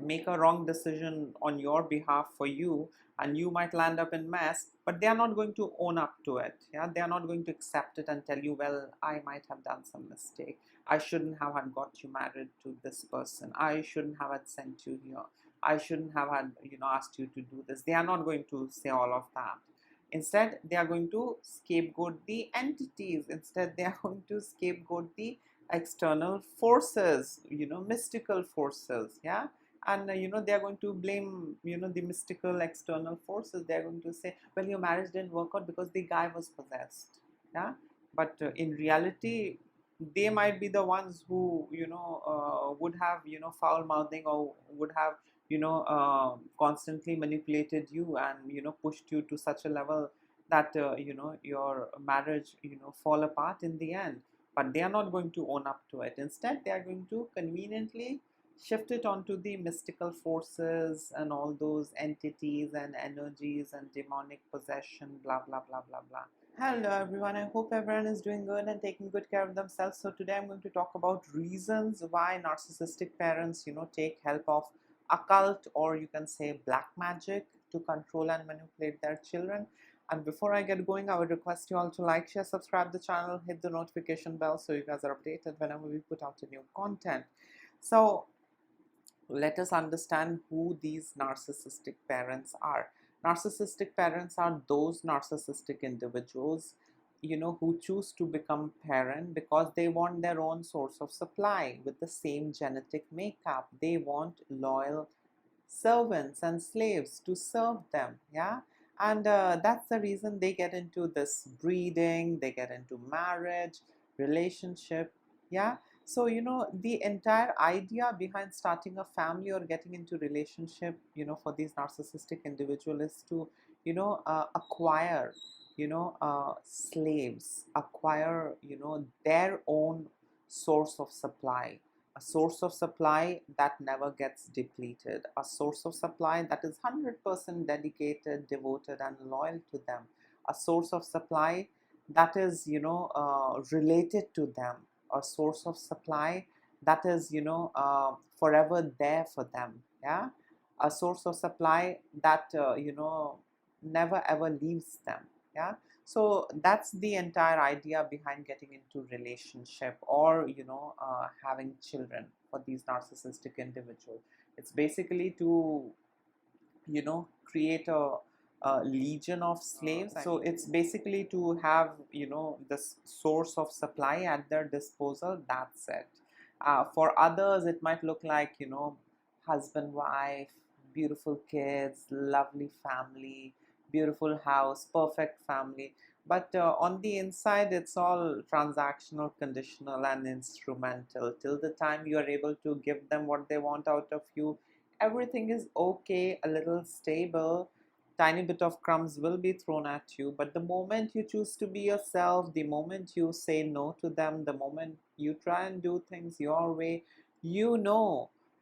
make a wrong decision on your behalf for you, and you might land up in mess, but they are not going to own up to it. Yeah, they are not going to accept it and tell you, well, I might have done some mistake, I shouldn't have had got you married to this person, I shouldn't have had sent you here, I shouldn't have had asked you to do this. They are not going to say all of that. Instead, they are going to scapegoat the entities. Instead, they are going to scapegoat the external forces, mystical forces. Yeah. And they are going to blame the mystical external forces. They are going to say, well, your marriage didn't work out because the guy was possessed. Yeah. But in reality, they might be the ones who would have foul mouthing, or would have constantly manipulated you, and pushed you to such a level that your marriage fall apart in the end. But they are not going to own up to it. Instead, they are going to conveniently shift it onto the mystical forces and all those entities and energies and demonic possession, blah blah blah blah blah. Hello everyone, I hope everyone is doing good and taking good care of themselves. So today I'm going to talk about reasons why narcissistic parents take help of occult, or you can say black magic, to control and manipulate their children. And before I get going, I would request you all to like, share, subscribe the channel, hit the notification bell so you guys are updated whenever we put out a new content. So let us understand who these narcissistic parents are. Narcissistic parents are those narcissistic individuals who choose to become parent because they want their own source of supply with the same genetic makeup. They want loyal servants and slaves to serve them. Yeah. And that's the reason they get into this breeding, they get into marriage, relationship. Yeah. So the entire idea behind starting a family or getting into relationship for these narcissistic individuals is to acquire slaves, acquire their own source of supply, a source of supply that never gets depleted, a source of supply that is 100% dedicated, devoted, and loyal to them, a source of supply that is related to them, a source of supply that is forever there for them. Yeah. A source of supply that never ever leaves them. Yeah. So that's the entire idea behind getting into relationship, or having children for these narcissistic individuals. It's basically to create a legion of slaves. So it's basically to have this source of supply at their disposal. That's it. For others, it might look like husband, wife, beautiful kids, lovely family, beautiful house, perfect family. But on the inside, it's all transactional, conditional, and instrumental. Till the time you are able to give them what they want out of you, everything is okay, a little stable. Tiny bit of crumbs will be thrown at you, but the moment you choose to be yourself, the moment you say no to them, the moment you try and do things your way,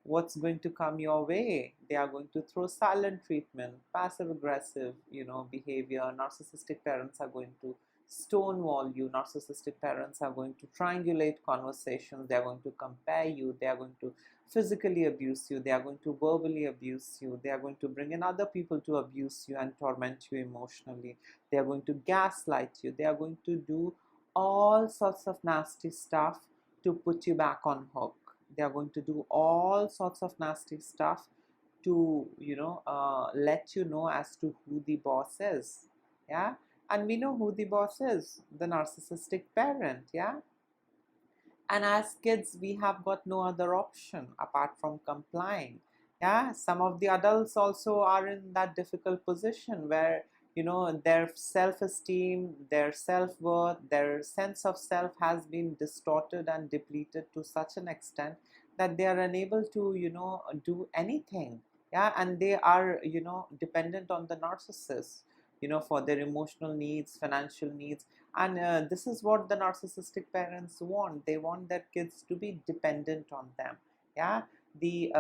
what's going to come your way. They are going to throw silent treatment, passive aggressive behavior. Narcissistic parents are going to stonewall you. Narcissistic parents are going to triangulate conversations. They are going to compare you. They are going to physically abuse you. They are going to verbally abuse you. They are going to bring in other people to abuse you and torment you emotionally. They are going to gaslight you. They are going to do all sorts of nasty stuff to put you back on hook. They are going to do all sorts of nasty stuff to let you know as to who the boss is. Yeah. And we know who the boss is, the narcissistic parent. Yeah. And as kids, we have got no other option apart from complying. Yeah. Some of the adults also are in that difficult position where their self-esteem, their self-worth, their sense of self has been distorted and depleted to such an extent that they are unable to do anything. Yeah. And they are dependent on the narcissist for their emotional needs, financial needs. And this is what the narcissistic parents want. They want their kids to be dependent on them. Yeah. The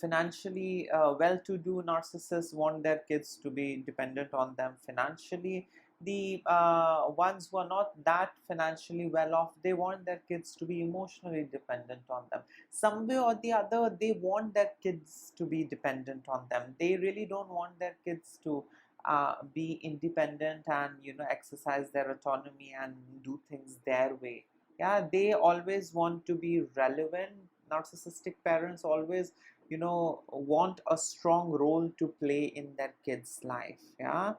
financially well-to-do narcissists want their kids to be dependent on them financially. the ones who are not that financially well off, they want their kids to be emotionally dependent on them. Some way or the other, they want their kids to be dependent on them. They really don't want their kids to be independent and, you know, exercise their autonomy and do things their way. Yeah, they always want to be relevant. Narcissistic parents always, you know, want a strong role to play in their kids' life. Yeah,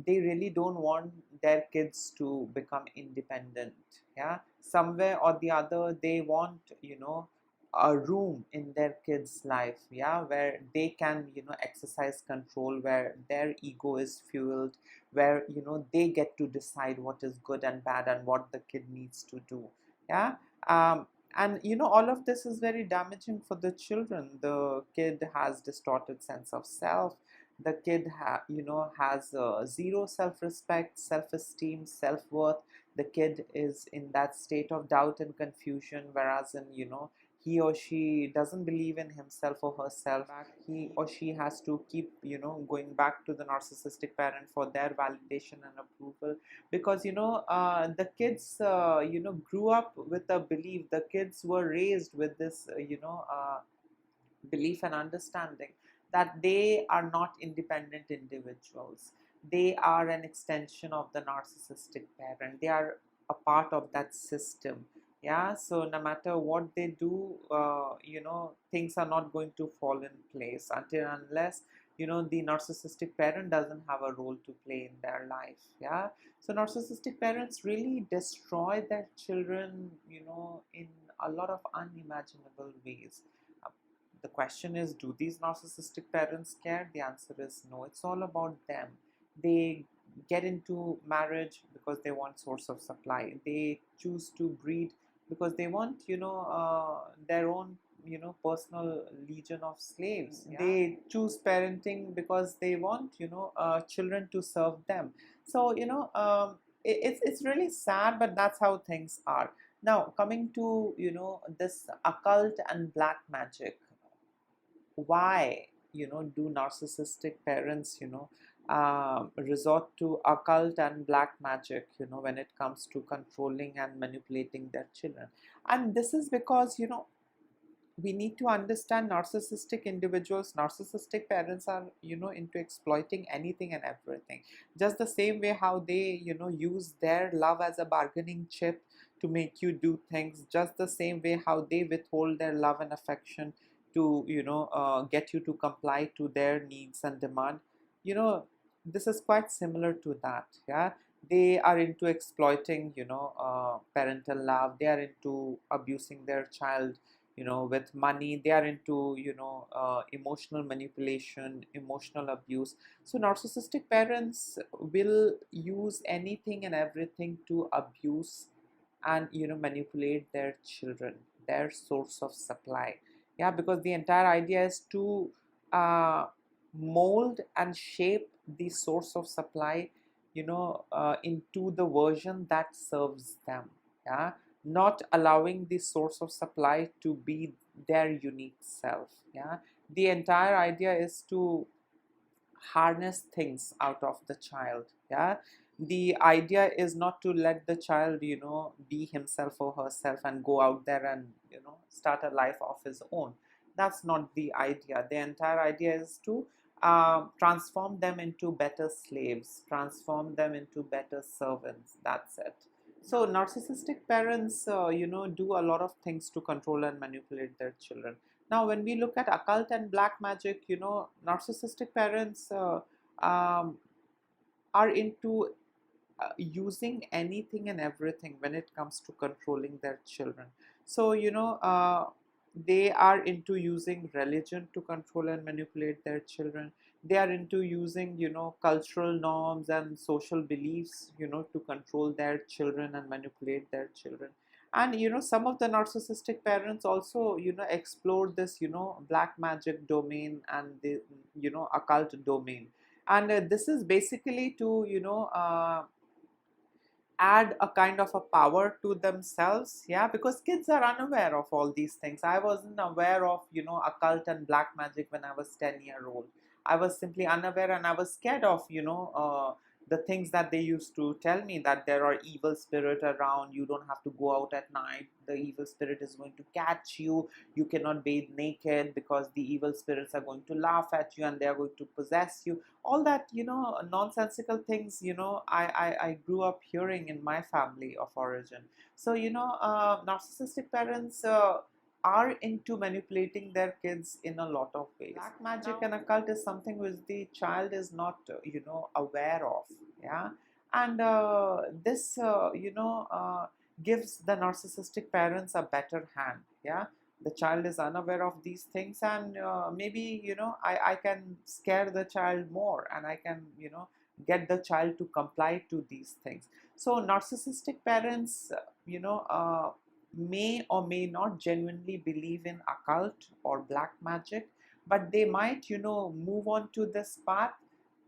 they really don't want their kids to become independent. Yeah, somewhere or the other, they want, you know, a room in their kids' life, yeah, where they can, you know, exercise control, where their ego is fueled, where, you know, they get to decide what is good and bad and what the kid needs to do. Yeah. And you know, all of this is very damaging for the children. The kid has distorted sense of self. The kid you know, has zero self-respect, self-esteem, self-worth. The kid is in that state of doubt and confusion, whereas in, you know, he or she doesn't believe in himself or herself. He or she has to keep, you know, going back to the narcissistic parent for their validation and approval, because, you know, the kids, you know, grew up with a belief. The kids were raised with this, you know, belief and understanding that they are not independent individuals. They are an extension of the narcissistic parent. They are a part of that system. Yeah, so no matter what they do, you know, things are not going to fall in place until unless, you know, the narcissistic parent doesn't have a role to play in their life. Yeah, so narcissistic parents really destroy their children, you know, in a lot of unimaginable ways. The question is, do these narcissistic parents care? The answer is no. It's all about them. They get into marriage because they want source of supply. They choose to breed because they want, you know, their own, you know, personal legion of slaves. Yeah. They choose parenting because they want, you know, children to serve them. So, you know, it's really sad, but that's how things are. Now, coming to, you know, this occult and black magic, why, you know, do narcissistic parents, you know, resort to occult and black magic, you know, when it comes to controlling and manipulating their children? And this is because, you know, we need to understand narcissistic individuals. Narcissistic parents are, you know, into exploiting anything and everything, just the same way how they, you know, use their love as a bargaining chip to make you do things, just the same way how they withhold their love and affection to, you know, get you to comply to their needs and demand. You know, this is quite similar to that. Yeah, they are into exploiting, you know, parental love. They are into abusing their child, you know, with money. They are into, you know, emotional manipulation, emotional abuse. So narcissistic parents will use anything and everything to abuse and, you know, manipulate their children, their source of supply. Yeah, because the entire idea is to uh, mold and shape the source of supply, you know, into the version that serves them. Yeah, not allowing the source of supply to be their unique self. Yeah, the entire idea is to harness things out of the child. Yeah, the idea is not to let the child, you know, be himself or herself and go out there and, you know, start a life of his own. That's not the idea. The entire idea is to transform them into better slaves, transform them into better servants. That's it. So narcissistic parents, you know, do a lot of things to control and manipulate their children. Now, when we look at occult and black magic, you know, narcissistic parents um, are into using anything and everything when it comes to controlling their children. So, you know, they are into using religion to control and manipulate their children. They are into using, you know, cultural norms and social beliefs, you know, to control their children and manipulate their children. And, you know, some of the narcissistic parents also, you know, explore this, you know, black magic domain and the, you know, occult domain. And this is basically to, you know, add a kind of a power to themselves. Yeah, because kids are unaware of all these things. I wasn't aware of, you know, occult and black magic when I was 10-year old. I was simply unaware, and I was scared of, you know, the things that they used to tell me, that there are evil spirit around, you don't have to go out at night, the evil spirit is going to catch you, you cannot bathe naked because the evil spirits are going to laugh at you and they are going to possess you. All that, nonsensical things, I grew up hearing in my family of origin. So, narcissistic parents are into manipulating their kids in a lot of ways. Black magic and occult is something which the child is not, aware of. Yeah. And this, gives the narcissistic parents a better hand. Yeah. The child is unaware of these things, and maybe, I can scare the child more, and I can, get the child to comply to these things. So narcissistic parents, may or may not genuinely believe in occult or black magic, but they might, move on to this path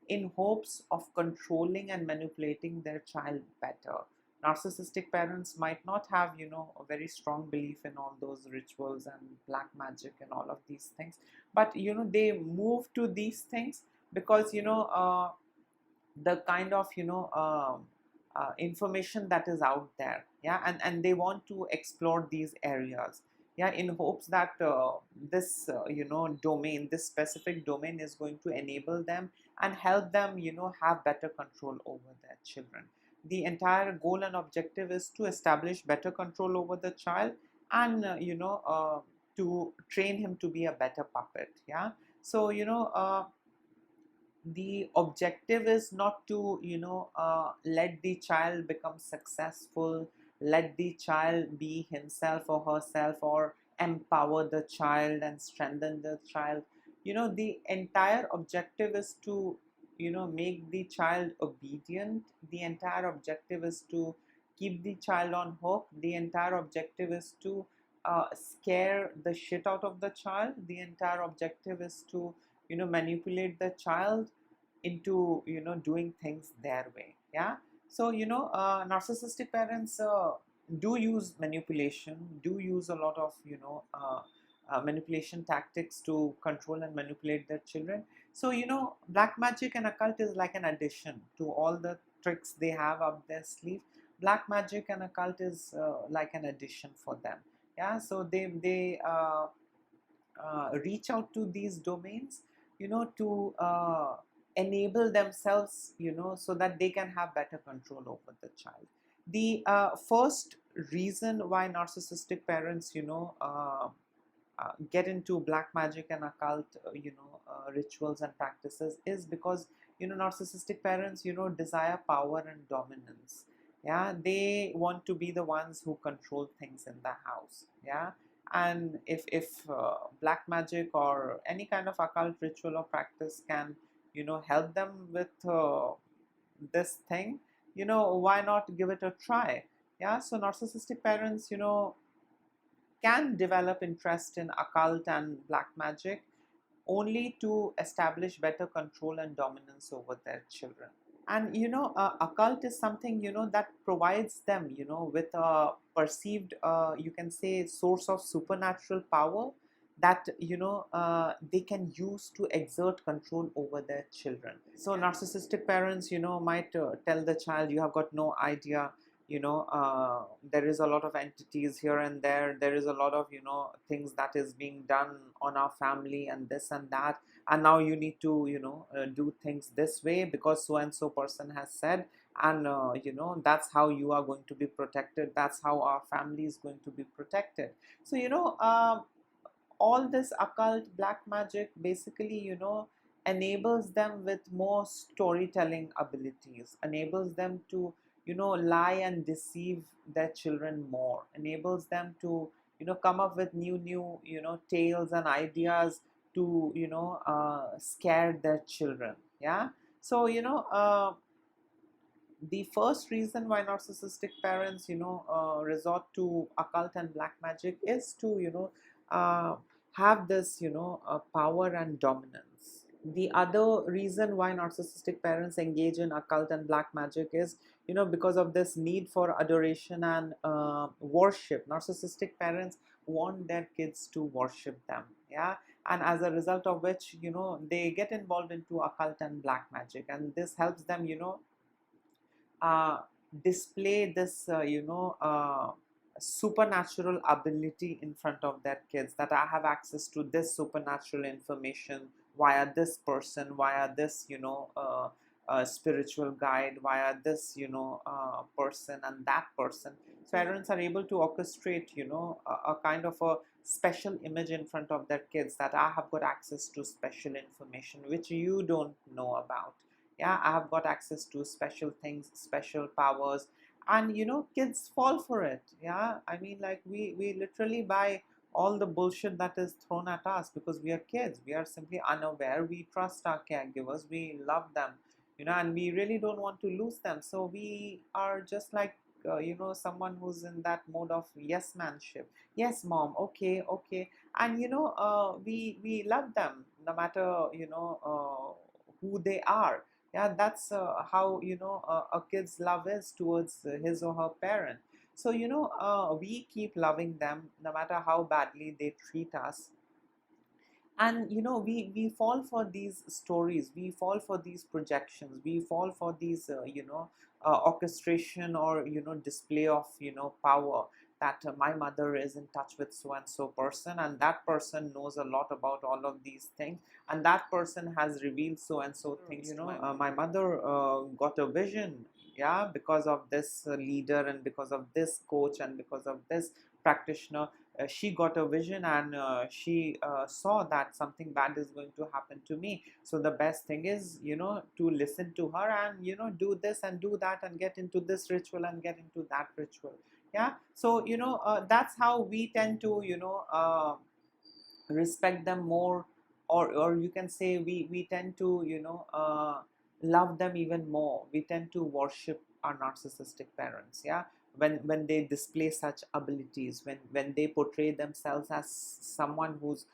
in hopes of controlling and manipulating their child better. Narcissistic parents might not have, a very strong belief in all those rituals and black magic and all of these things, but, they move to these things because, the kind of, information that is out there. Yeah. And they want to explore these areas, yeah, in hopes that this, domain, this specific domain is going to enable them and help them, have better control over their children. The entire goal and objective is to establish better control over the child, and to train him to be a better puppet. Yeah. So, the objective is not to, let the child become successful, let the child be himself or herself, or empower the child and strengthen the child. The entire objective is to, make the child obedient. The entire objective is to keep the child on hook. The entire objective is to scare the shit out of the child. The entire objective is to, manipulate the child into, doing things their way. Yeah. So, narcissistic parents do use manipulation, do use a lot of, manipulation tactics to control and manipulate their children. So, black magic and occult is like an addition to all the tricks they have up their sleeve. Black magic and occult is like an addition for them. Yeah. So they reach out to these domains, to enable themselves, so that they can have better control over the child. The first reason why narcissistic parents, get into black magic and occult, rituals and practices is because, narcissistic parents, desire power and dominance. Yeah, they want to be the ones who control things in the house. Yeah. And if black magic or any kind of occult ritual or practice can, help them with this thing, why not give it a try? Yeah. So narcissistic parents, can develop interest in occult and black magic only to establish better control and dominance over their children. And, occult is something, that provides them, with a perceived, you can say, source of supernatural power that, they can use to exert control over their children. So narcissistic parents, might tell the child, you have got no idea, there is a lot of entities here and there is a lot of, things that is being done on our family and this and that, and now you need to, do things this way because so and so person has said, and that's how you are going to be protected, that's how our family is going to be protected. So, all this occult black magic basically, enables them with more storytelling abilities, enables them to, lie and deceive their children more, enables them to, come up with new, tales and ideas to, scare their children. Yeah. So, the first reason why narcissistic parents, resort to occult and black magic is to, have this, power and dominance. The other reason why narcissistic parents engage in occult and black magic is, because of this need for adoration and worship. Narcissistic parents want their kids to worship them. Yeah. And as a result of which, they get involved into occult and black magic, and this helps them, uh, display this, supernatural ability in front of their kids, that I have access to this supernatural information via this person, via this, spiritual guide, via this, person and that person. So parents are able to orchestrate, a kind of a special image in front of their kids, that I have got access to special information which you don't know about. Yeah, I have got access to special things, special powers. And kids fall for it. Yeah, I mean, like, we literally buy all the bullshit that is thrown at us, because we are kids, we are simply unaware, we trust our caregivers, we love them, and we really don't want to lose them. So we are just like, someone who's in that mode of yes manship. Yes, mom, okay, okay. And we love them no matter who they are. Yeah, that's how a kid's love is towards his or her parent. So we keep loving them no matter how badly they treat us. And we fall for these stories, we fall for these projections, we fall for these orchestration, or display of power, that my mother is in touch with so and so person, and that person knows a lot about all of these things, and that person has revealed so and so things. My mother got a vision, yeah, because of this leader, and because of this coach, and because of this practitioner. She got a vision, and she saw that something bad is going to happen to me. So the best thing is to listen to her, and do this and do that, and get into this ritual and get into that ritual. Yeah, so that's how we tend to respect them more, or you can say we tend to love them even more. We tend to worship our narcissistic parents. Yeah, when they display such abilities, when they portray themselves as someone who's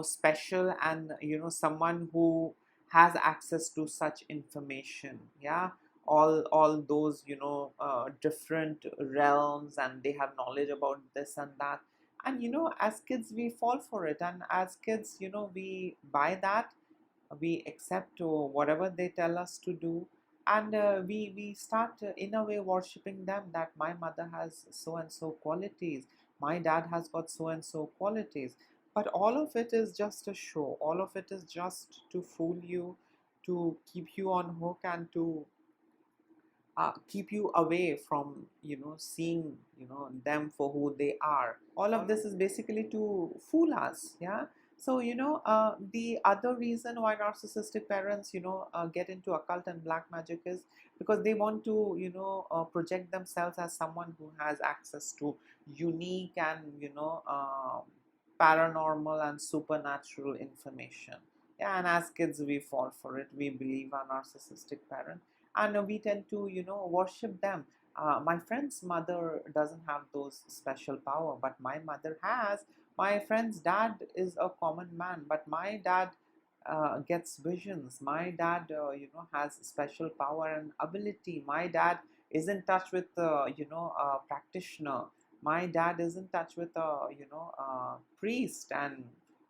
special, and someone who has access to such information. Yeah, all those different realms, and they have knowledge about this and that. And as kids we fall for it, and as kids we buy that, we accept whatever they tell us to do. And we start in a way worshipping them, that my mother has so and so qualities, my dad has got so and so qualities. But all of it is just a show, all of it is just to fool you, to keep you on hook, and to keep you away from seeing them for who they are. All of this is basically to fool us. Yeah, so the other reason why narcissistic parents get into occult and black magic is because they want to project themselves as someone who has access to unique and paranormal and supernatural information. Yeah, and as kids we fall for it, we believe our narcissistic parent, and we tend to worship them. My friend's mother doesn't have those special power, but my mother has. My friend's dad is a common man, but my dad gets visions. My dad has special power and ability. My dad is in touch with a practitioner. My dad is in touch with a priest, and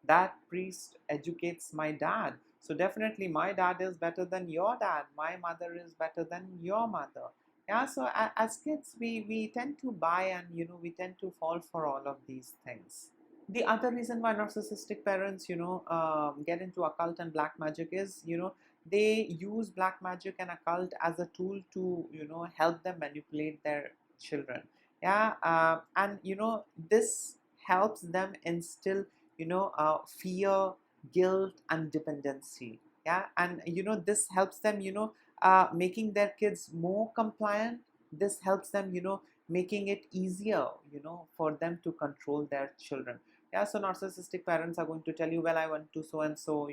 that priest educates my dad. So definitely my dad is better than your dad. My mother is better than your mother. Yeah, so as kids we tend to buy, and we tend to fall for all of these things. The other reason why narcissistic parents get into occult and black magic is they use black magic and occult as a tool to help them manipulate their children. Yeah, and this helps them instill fear, guilt, and dependency. Yeah, and this helps them making their kids more compliant. This helps them making it easier for them to control their children. Yeah, so narcissistic parents are going to tell you, well, I went to so and so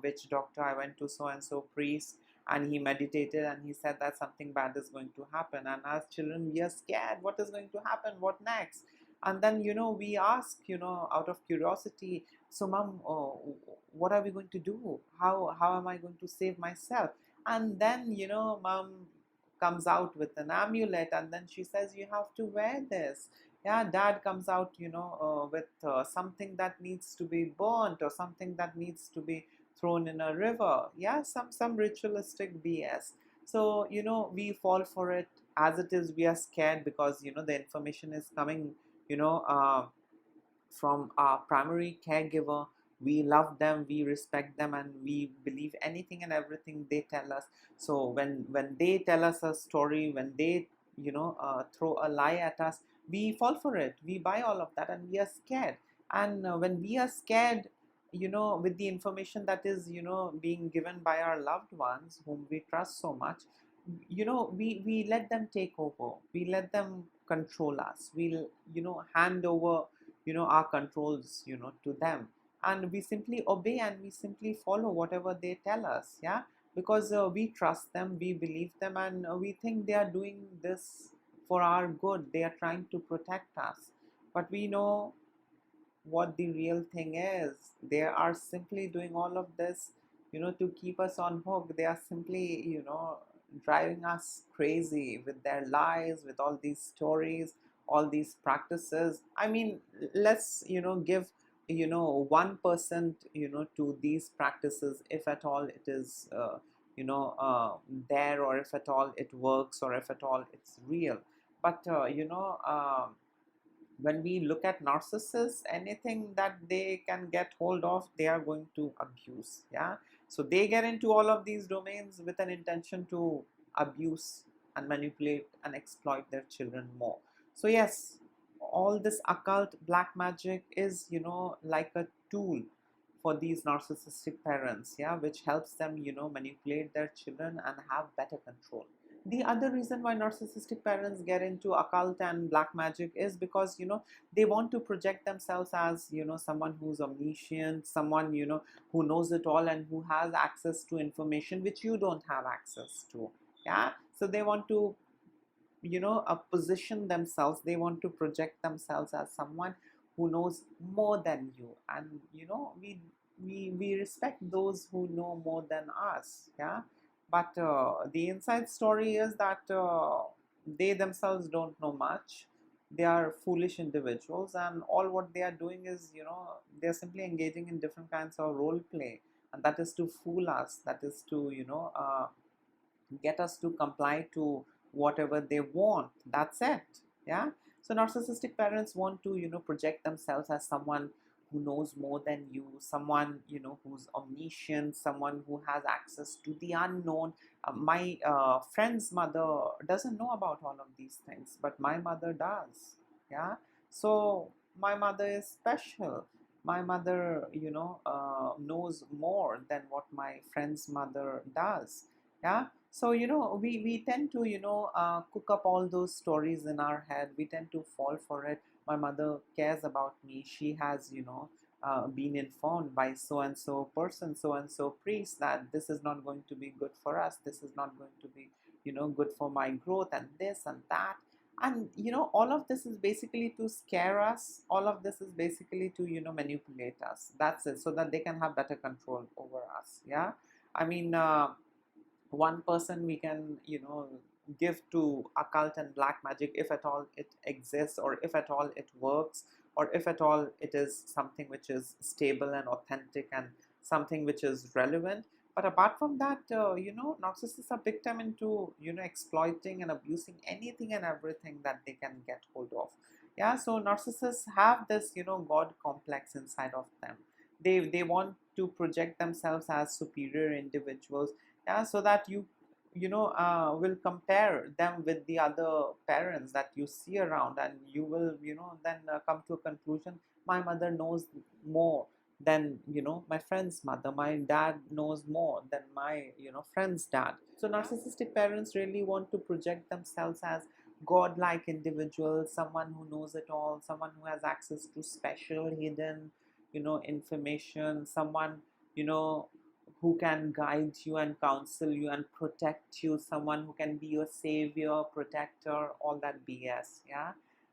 witch doctor, I went to so and so priest, and he meditated, and he said that something bad is going to happen. And as children we are scared, what is going to happen, what next? And then we ask out of curiosity, so mom, what are we going to do? How am I going to save myself? And then mom comes out with an amulet, and then she says, you have to wear this. Yeah, dad comes out with something that needs to be burnt, or something that needs to be thrown in a river. Yeah, some ritualistic BS. So we fall for it. As it is, we are scared because the information is coming you know from our primary caregiver. We love them, we respect them, and we believe anything and everything they tell us. So when they tell us a story, when they throw a lie at us, we fall for it, we buy all of that, and we are scared. And when we are scared with the information that is being given by our loved ones whom we trust so much, we let them take over, we let them control us, we'll hand over our controls to them, and we simply obey and we simply follow whatever they tell us. Yeah, because we trust them, we believe them, and we think they are doing this for our good, they are trying to protect us. But we know what the real thing is. They are simply doing all of this to keep us on hook. They are simply driving us crazy with their lies, with all these stories, all these practices. I mean, let's give 1% to these practices, if at all it is there, or if at all it works, or if at all it's real. But when we look at narcissists, anything that they can get hold of, they are going to abuse. Yeah, so they get into all of these domains with an intention to abuse and manipulate and exploit their children more. So yes, all this occult black magic is like a tool for these narcissistic parents, yeah, which helps them manipulate their children and have better control. The other reason why narcissistic parents get into occult and black magic is because they want to project themselves as someone who's omniscient, someone who knows it all and who has access to information which you don't have access to. Yeah, so they want to position themselves, they want to project themselves as someone who knows more than you. And we respect those who know more than us. Yeah, but the inside story is that they themselves don't know much. They are foolish individuals, and all what they are doing is they're simply engaging in different kinds of role play, and that is to fool us, that is to get us to comply to whatever they want. That's it. Yeah, so narcissistic parents want to project themselves as someone who knows more than you, someone who's omniscient, someone who has access to the unknown. My friend's mother doesn't know about all of these things, but my mother does. Yeah, so my mother is special. My mother knows more than what my friend's mother does. Yeah, so we tend to cook up all those stories in our head, we tend to fall for it. My mother cares about me, she has been informed by so and so person, so and so priest, that this is not going to be good for us, this is not going to be good for my growth, and this and that. And all of this is basically to scare us, all of this is basically to manipulate us. That's it, so that they can have better control over us. Yeah, I mean, 1% we can give to occult and black magic, if at all it exists, or if at all it works, or if at all it is something which is stable and authentic and something which is relevant. But apart from that, narcissists are big time into exploiting and abusing anything and everything that they can get hold of. Yeah, so narcissists have this god complex inside of them. They want to project themselves as superior individuals. Yeah, so that you will compare them with the other parents that you see around, and you will then come to a conclusion, my mother knows more than my friend's mother, my dad knows more than my friend's dad. So narcissistic parents really want to project themselves as godlike individuals, someone who knows it all, someone who has access to special hidden information, someone you know who can guide you and counsel you and protect you, someone who can be your savior, protector, all that BS. Yeah,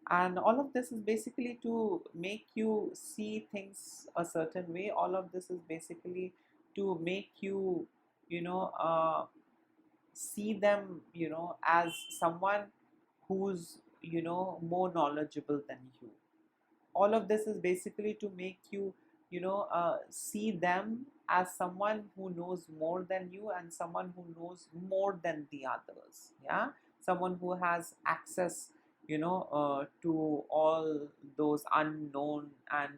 and all of this is basically to make you see things a certain way. All of this is basically to make you you know uh, see them as someone who's more knowledgeable than you. All of this is basically to make you see them as someone who knows more than you and someone who knows more than the others. Yeah, someone who has access, to all those unknown and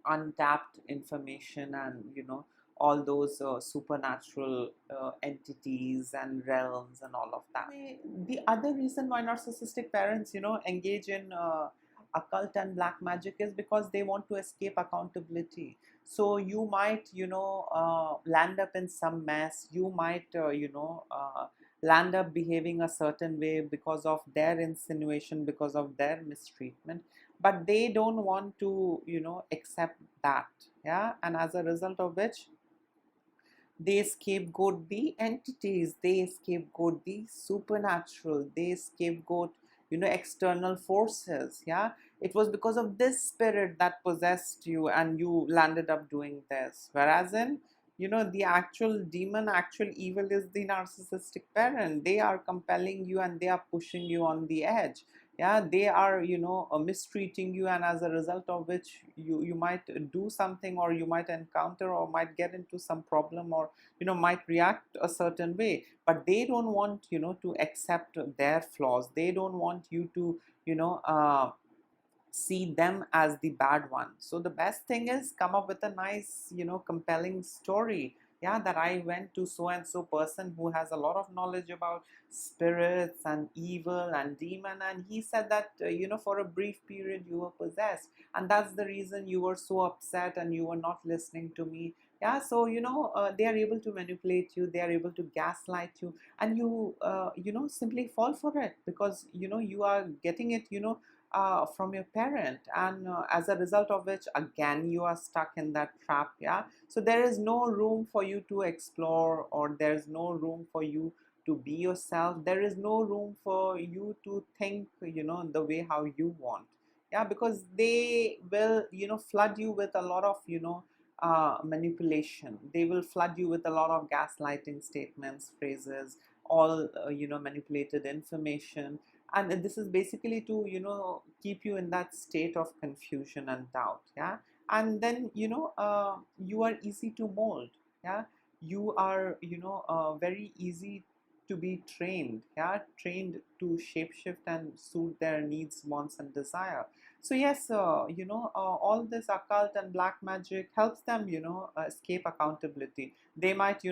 untapped information, and all those supernatural entities and realms and all of that. The other reason why narcissistic parents engage in occult and black magic is because they want to escape accountability. So you might land up in some mess. You might land up behaving a certain way because of their insinuation, because of their mistreatment, but they don't want to accept that. Yeah, and as a result of which they scapegoat the entities, they scapegoat the supernatural, they scapegoat external forces. Yeah, it was because of this spirit that possessed you and you landed up doing this, whereas in the actual demon, actual evil is the narcissistic parent. They are compelling you and they are pushing you on the edge. Yeah, they are mistreating you, and as a result of which you might do something, or you might encounter or might get into some problem, or might react a certain way, but they don't want to accept their flaws. They don't want you to see them as the bad one. So the best thing is come up with a nice compelling story. Yeah, that I went to so and so person who has a lot of knowledge about spirits and evil and demon, and he said that for a brief period you were possessed, and that's the reason you were so upset and you were not listening to me. Yeah, so they are able to manipulate you, they are able to gaslight you, and you simply fall for it, because you are getting it from your parent, and as a result of which again you are stuck in that trap. Yeah, so there is no room for you to explore, or there's no room for you to be yourself. There is no room for you to think the way how you want. Yeah, because they will flood you with a lot of manipulation. They will flood you with a lot of gaslighting statements, phrases, all manipulated information, and this is basically to keep you in that state of confusion and doubt. Yeah, and then you are easy to mold. Yeah, you are very easy to be trained. Yeah, trained to shapeshift and suit their needs, wants and desire. So yes, all this occult and black magic helps them escape accountability. They might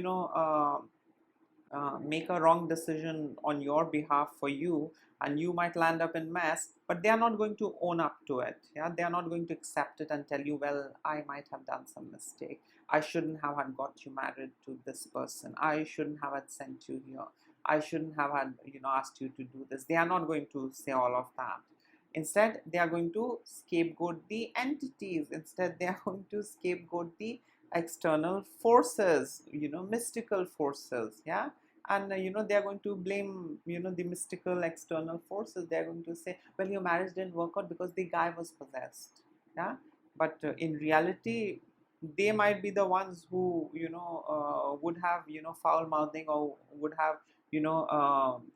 make a wrong decision on your behalf for you, and you might land up in mess, but they are not going to own up to it. Yeah, they are not going to accept it and tell you, well, I might have done some mistake, I shouldn't have had got you married to this person, I shouldn't have had sent you here, I shouldn't have had asked you to do this. They are not going to say all of that. Instead they are going to scapegoat the entities. Instead they are going to scapegoat the external forces, mystical forces. Yeah, and they are going to blame the mystical external forces. They are going to say, well, your marriage didn't work out because the guy was possessed. Yeah, but in reality they might be the ones who would have foul mouthing, or would have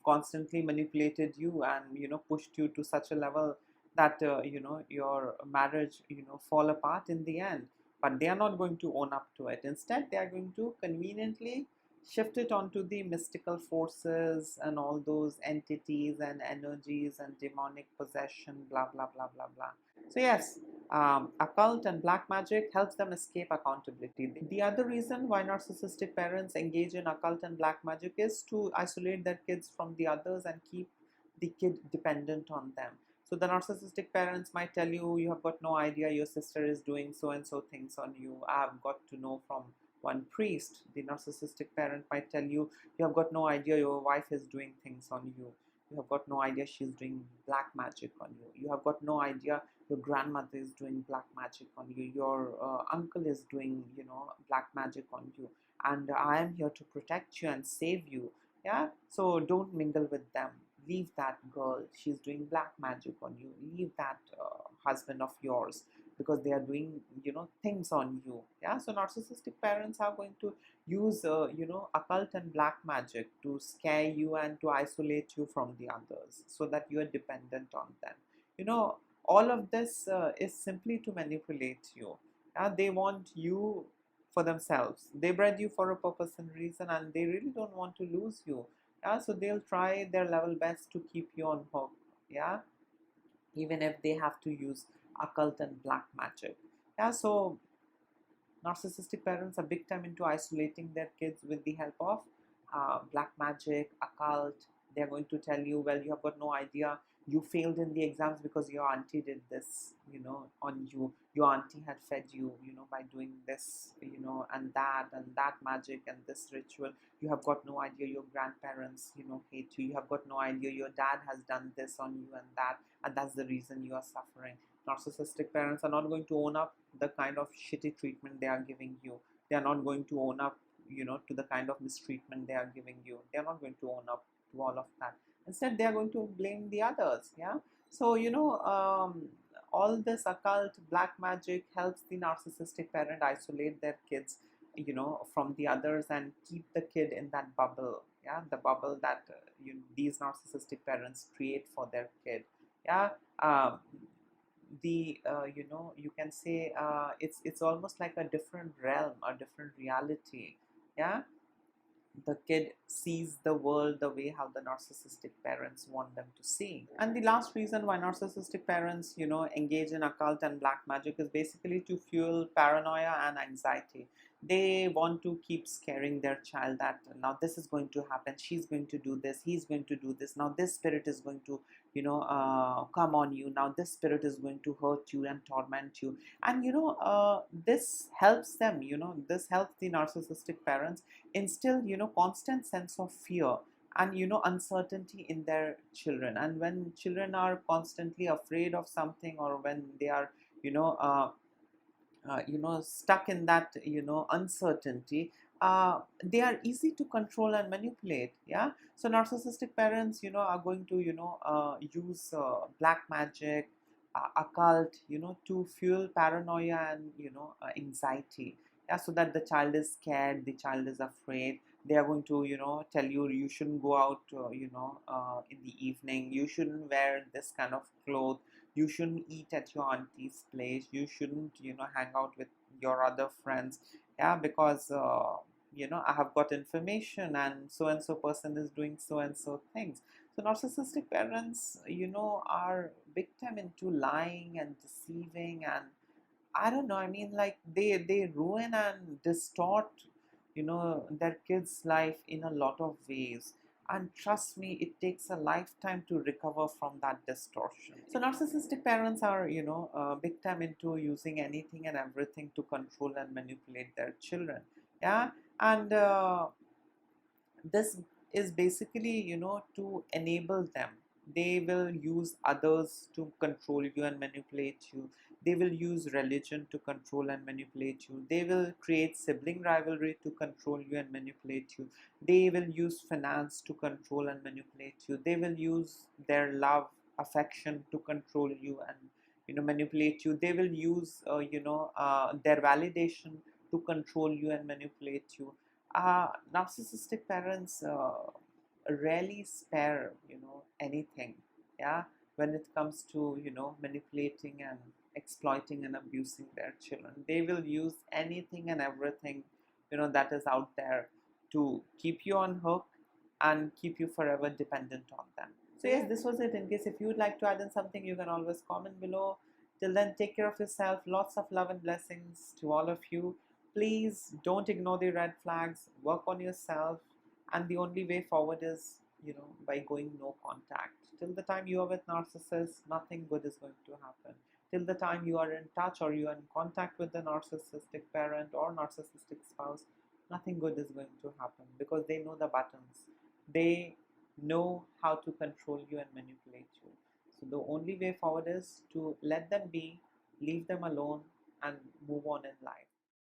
constantly manipulated you and pushed you to such a level that your marriage fall apart in the end. But they are not going to own up to it. Instead they are going to conveniently shift it onto the mystical forces and all those entities and energies and demonic possession, blah blah blah blah blah. So yes, occult and black magic helps them escape accountability. The other reason why narcissistic parents engage in occult and black magic is to isolate their kids from the others and keep the kid dependent on them. So the narcissistic parents might tell you, you have got no idea, your sister is doing so and so things on you. I have got to know from one priest. The narcissistic parent might tell you, you have got no idea, your wife is doing things on you. You have got no idea, she's doing black magic on you. You have got no idea, your grandmother is doing black magic on you. Your uncle is doing black magic on you, and I am here to protect you and save you. Yeah, so don't mingle with them. Leave that girl, she's doing black magic on you. Leave that husband of yours, because they are doing things on you. Yeah, so narcissistic parents are going to use occult and black magic to scare you and to isolate you from the others, so that you are dependent on them. All of this is simply to manipulate you. They want you for themselves. They bred you for a purpose and reason, and they really don't want to lose you. So they'll try their level best to keep you on hook. Yeah, even if they have to use occult and black magic. So narcissistic parents are big time into isolating their kids with the help of black magic, occult. They're going to tell you, well, you have got no idea. You failed in the exams because your auntie did this, on you. Your auntie had fed you, by doing this, and that magic and this ritual. You have got no idea. Your grandparents, hate you. You have got no idea. Your dad has done this on you and that's the reason you are suffering. Narcissistic parents are not going to own up the kind of shitty treatment they are giving you. They are not going to own up, to the kind of mistreatment they are giving you. They are not going to own up to all of that. Instead, they are going to blame the others. So all this occult black magic helps the narcissistic parent isolate their kids, from the others, and keep the kid in that bubble. The bubble that these narcissistic parents create for their kid. yeah um, you can say it's almost like a different realm, a different reality. yeah the kid sees the world the way how the narcissistic parents want them to see. And the last reason why narcissistic parents, engage in occult and black magic is basically to fuel paranoia and anxiety. They want to keep scaring their child that now this is going to happen, she's going to do this, he's going to do this, now this spirit is going to, come on you, now this spirit is going to hurt you and torment you. And this helps them, this helps the narcissistic parents instill constant sense of fear and uncertainty in their children. And when children are constantly afraid of something, or when they are stuck in that uncertainty, they are easy to control and manipulate. So narcissistic parents are going to use black magic, occult, to fuel paranoia and anxiety. So that the child is scared, the child is afraid. They are going to tell you, you shouldn't go out in the evening, you shouldn't wear this kind of clothes, you shouldn't eat at your auntie's place, you shouldn't hang out with your other friends, because I have got information and so person is doing so and so things. So narcissistic parents are big time into lying and deceiving, and I don't know, I mean, like they ruin and distort their kids life in a lot of ways. And trust me, it takes a lifetime to recover from that distortion. So narcissistic parents are big time into using anything and everything to control and manipulate their children. And this is basically to enable them. They will use others to control you and manipulate you. They will use religion to control and manipulate you. They will create sibling rivalry to control you and manipulate you. They will use finance to control and manipulate you. They will use their love, affection to control you and manipulate you. They will use their validation to control you and manipulate you. Narcissistic parents rarely spare anything. When it comes to manipulating and exploiting and abusing their children, they will use anything and everything that is out there to keep you on hook and keep you forever dependent on them. So yes, this was it. In case if you would like to add in something, you can always comment below. Till then, take care of yourself. Lots of love and blessings to all of you. Please don't ignore the red flags. Work on yourself, and the only way forward is by going no contact. Till the time you are with narcissists, nothing good is going to happen. Till the time you are in touch or you are in contact with the narcissistic parent or narcissistic spouse, nothing good is going to happen, because they know the buttons. They know how to control you and manipulate you. So the only way forward is to let them be, leave them alone, and move on in life.